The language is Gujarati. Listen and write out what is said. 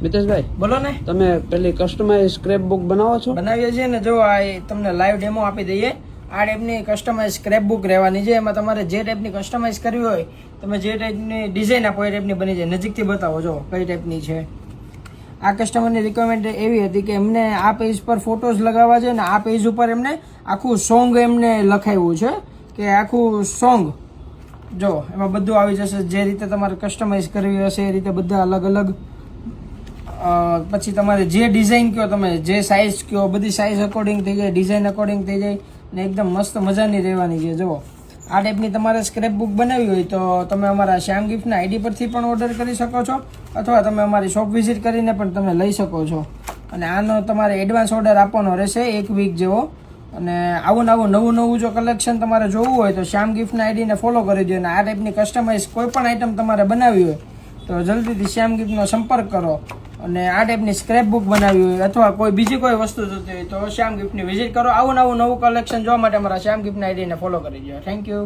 મિતેશભાઈ બોલો ને, તમે પેલી કસ્ટમાઇઝ સ્ક્રેપ બુક બનાવો છો? બનાવીએ છીએ ને. જો આ તમને લાઈવ ડેમો આપી દઈએ. આ ટાઈપની કસ્ટમાઇઝ સ્ક્રેપ બુક રહેવાની છે. એમાં તમારે જે ટાઈપની કસ્ટમાઇઝ કરવી હોય, તમે જે ટાઈપની ડિઝાઇન આપો એ ટાઈપની બની જાય. નજીકથી બતાવો, જો કઈ ટાઈપની છે. આ કસ્ટમરની રિક્વાયરમેન્ટ એવી હતી કે એમને આ પેજ પર ફોટોઝ લગાવવા છે ને આ પેજ ઉપર એમને આખું સોંગ એમને લખાવ્યું છે કે આખું સોંગ જો એમાં બધું આવી જશે. જે રીતે તમારે કસ્ટમાઇઝ કરવી હશે એ રીતે બધા અલગ અલગ. પછી તમારે જે ડિઝાઇન કહો, તમે જે સાઇઝ કહો, બધી સાઇઝ અકોર્ડિંગ થઈ જાય, ડિઝાઇન અકોર્ડિંગ થઈ જાય ને એકદમ મસ્ત મજાની રહેવાની છે. જુઓ આ ટાઈપની તમારે સ્ક્રેપ બુક બનાવી હોય તો તમે અમારા શ્યામ ગિફ્ટના આઈડી પરથી પણ ઓર્ડર કરી શકો છો, અથવા તમે અમારી શોપ વિઝિટ કરીને પણ તમે લઈ શકો છો. અને આનો તમારે એડવાન્સ ઓર્ડર આપવાનો રહેશે 1 વીક જેવો. અને આવું નવું જો કલેક્શન તમારે જોવું હોય તો શ્યામ ગિફ્ટના આઈડીને ફોલો કરી દો. અને આ ટાઈપની કસ્ટમાઇઝ કોઈ પણ આઈટમ તમારે બનાવવી હોય તો જલ્દીથી શ્યામ ગિફ્ટનો સંપર્ક કરો. અને આ ટાઈપની સ્ક્રેપ બુક બનાવી હોય અથવા કોઈ બીજી કોઈ વસ્તુ જોતી હોય તો શ્યામ ગિફ્ટની વિઝિટ કરો. આવું નવું કલેક્શન જોવા માટે અમારા શ્યામ ગિફ્ટના આઈડીને ફોલો કરી દો. Thank you.